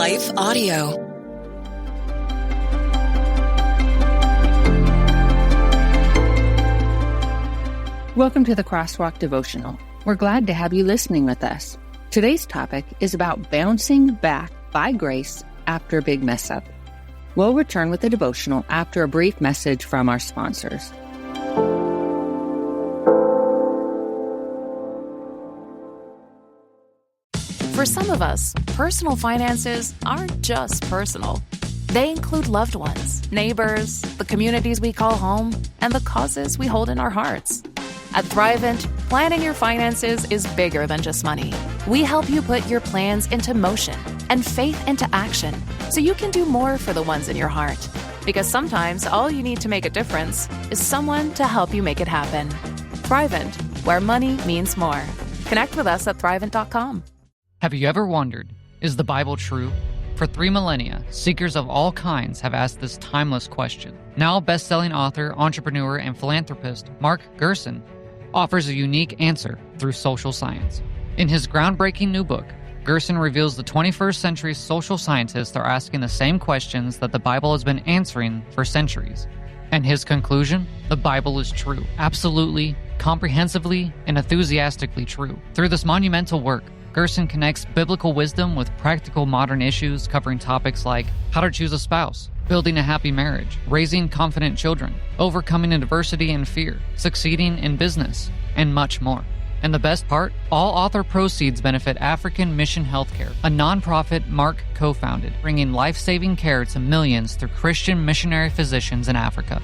Lifeaudio. Welcome to the Crosswalk Devotional. We're glad to have you listening with us. Today's topic is about bouncing back by grace after a big mess up. We'll return with the devotional after a brief message from our sponsors. For some of us, personal finances aren't just personal. They include loved ones, neighbors, the communities we call home, and the causes we hold in our hearts. At Thrivent, planning your finances is bigger than just money. We help you put your plans into motion and faith into action so you can do more for the ones in your heart. Because sometimes all you need to make a difference is someone to help you make it happen. Thrivent, where money means more. Connect with us at Thrivent.com. Have you ever wondered, is the Bible true? For 3 millennia, seekers of all kinds have asked this timeless question. Now best-selling author, entrepreneur, and philanthropist Mark Gerson offers a unique answer through social science. In his groundbreaking new book, Gerson reveals the 21st century social scientists are asking the same questions that the Bible has been answering for centuries. And his conclusion? The Bible is true. Absolutely, comprehensively, and enthusiastically true. Through this monumental work, Gerson connects biblical wisdom with practical modern issues covering topics like how to choose a spouse, building a happy marriage, raising confident children, overcoming adversity and fear, succeeding in business, and much more. And the best part? All author proceeds benefit African Mission Healthcare, a nonprofit Mark co-founded, bringing life-saving care to millions through Christian missionary physicians in Africa.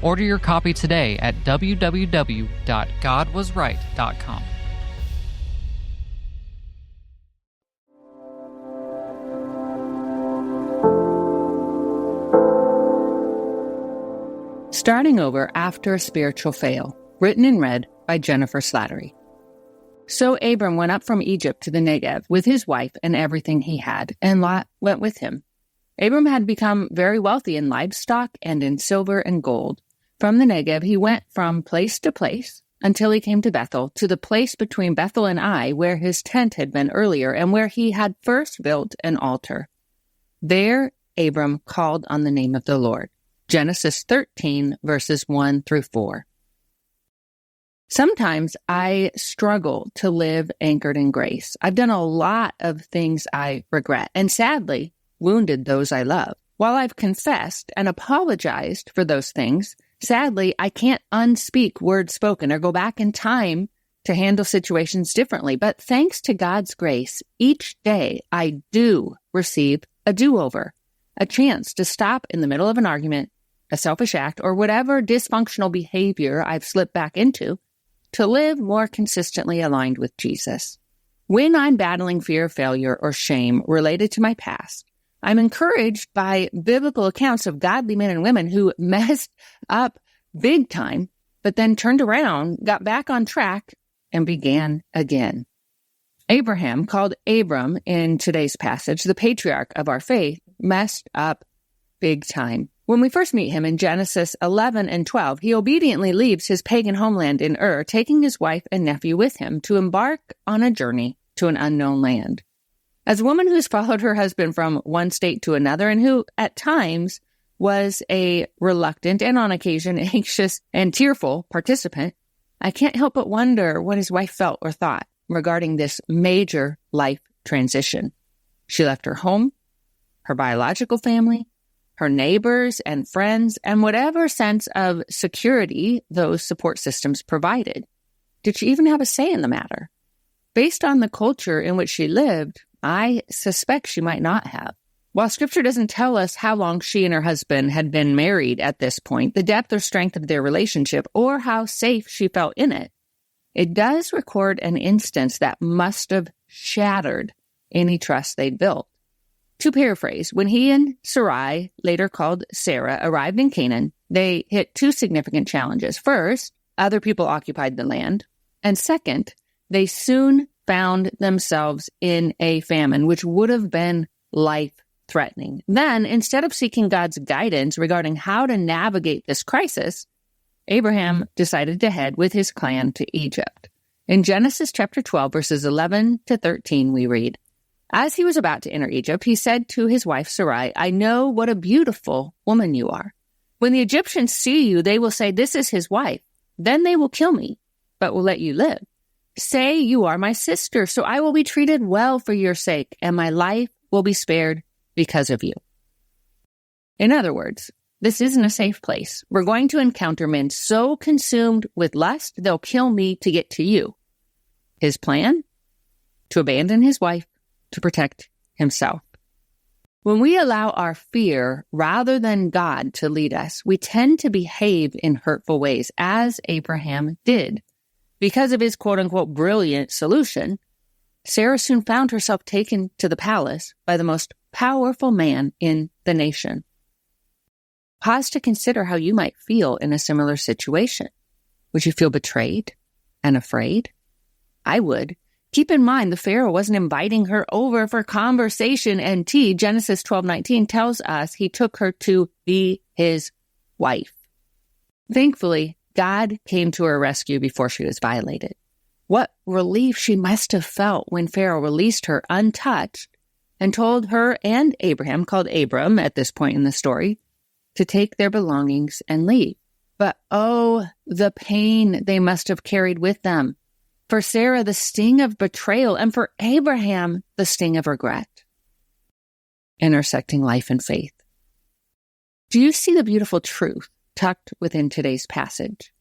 Order your copy today at www.godwasright.com. Starting over after a spiritual fail, written and read by Jennifer Slattery. So Abram went up from Egypt to the Negev with his wife and everything he had, and Lot went with him. Abram had become very wealthy in livestock and in silver and gold. From the Negev he went from place to place until he came to Bethel, to the place between Bethel and Ai, where his tent had been earlier and where he had first built an altar. There Abram called on the name of the Lord. Genesis 13, verses 1 through 4. Sometimes I struggle to live anchored in grace. I've done a lot of things I regret and sadly wounded those I love. While I've confessed and apologized for those things, sadly, I can't unspeak words spoken or go back in time to handle situations differently. But thanks to God's grace, each day I do receive a do-over, a chance to stop in the middle of an argument, a selfish act, or whatever dysfunctional behavior I've slipped back into, to live more consistently aligned with Jesus. When I'm battling fear of failure or shame related to my past, I'm encouraged by biblical accounts of godly men and women who messed up big time, but then turned around, got back on track, and began again. Abraham, called Abram in today's passage, the patriarch of our faith, messed up big time. When we first meet him in Genesis 11 and 12, he obediently leaves his pagan homeland in Ur, taking his wife and nephew with him to embark on a journey to an unknown land. As a woman who's followed her husband from one state to another and who, at times, was a reluctant and on occasion anxious and tearful participant, I can't help but wonder what his wife felt or thought regarding this major life transition. She left her home, her biological family, her neighbors and friends, and whatever sense of security those support systems provided. Did she even have a say in the matter? Based on the culture in which she lived, I suspect she might not have. While Scripture doesn't tell us how long she and her husband had been married at this point, the depth or strength of their relationship, or how safe she felt in it, it does record an instance that must have shattered any trust they'd built. To paraphrase, when he and Sarai, later called Sarah, arrived in Canaan, they hit 2 significant challenges. First, other people occupied the land. And second, they soon found themselves in a famine, which would have been life-threatening. Then, instead of seeking God's guidance regarding how to navigate this crisis, Abraham decided to head with his clan to Egypt. In Genesis chapter 12, verses 11 to 13, we read, As he was about to enter Egypt, he said to his wife Sarai, I know what a beautiful woman you are. When the Egyptians see you, they will say, this is his wife. Then they will kill me, but will let you live. Say you are my sister, so I will be treated well for your sake, and my life will be spared because of you. In other words, this isn't a safe place. We're going to encounter men so consumed with lust, they'll kill me to get to you. His plan? To abandon his wife, to protect himself. When we allow our fear rather than God to lead us, we tend to behave in hurtful ways, as Abraham did. Because of his quote-unquote brilliant solution, Sarah soon found herself taken to the palace by the most powerful man in the nation. Pause to consider how you might feel in a similar situation. Would you feel betrayed and afraid? I would. Keep in mind, the Pharaoh wasn't inviting her over for conversation and tea. Genesis 12:19 tells us he took her to be his wife. Thankfully, God came to her rescue before she was violated. What relief she must have felt when Pharaoh released her untouched and told her and Abraham, called Abram at this point in the story, to take their belongings and leave. But oh, the pain they must have carried with them. For Sarah, the sting of betrayal, and for Abraham, the sting of regret. Intersecting life and faith. Do you see the beautiful truth tucked within today's passage?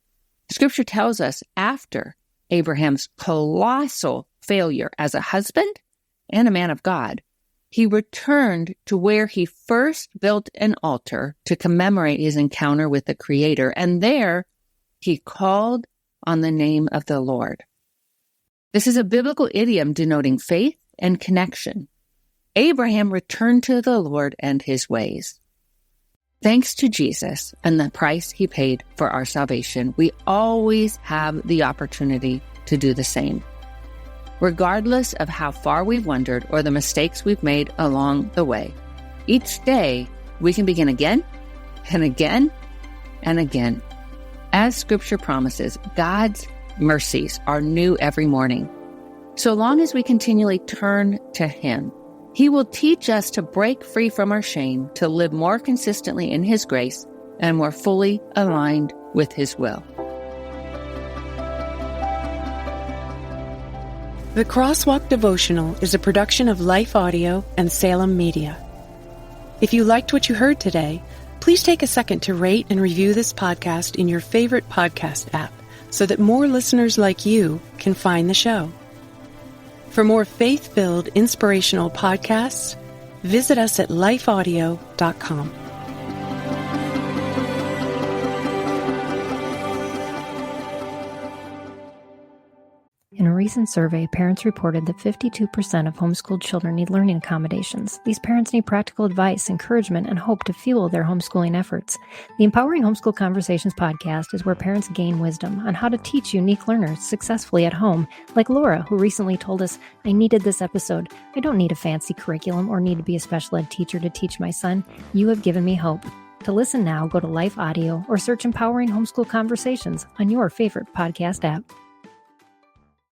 Scripture tells us after Abraham's colossal failure as a husband and a man of God, he returned to where he first built an altar to commemorate his encounter with the Creator, and there he called on the name of the Lord. This is a biblical idiom denoting faith and connection. Abraham returned to the Lord and his ways. Thanks to Jesus and the price he paid for our salvation, we always have the opportunity to do the same. Regardless of how far we've wandered or the mistakes we've made along the way, each day we can begin again and again and again. As Scripture promises, God's mercies are new every morning. So long as we continually turn to Him, He will teach us to break free from our shame, to live more consistently in His grace, and more fully aligned with His will. The Crosswalk Devotional is a production of Lifeaudio and Salem Media. If you liked what you heard today, please take a second to rate and review this podcast in your favorite podcast app, so that more listeners like you can find the show. For more faith-filled, inspirational podcasts, visit us at lifeaudio.com. In a recent survey, parents reported that 52% of homeschooled children need learning accommodations. These parents need practical advice, encouragement, and hope to fuel their homeschooling efforts. The Empowering Homeschool Conversations podcast is where parents gain wisdom on how to teach unique learners successfully at home, like Laura, who recently told us, I needed this episode. I don't need a fancy curriculum or need to be a special ed teacher to teach my son. You have given me hope. To listen now, go to Lifeaudio or search Empowering Homeschool Conversations on your favorite podcast app.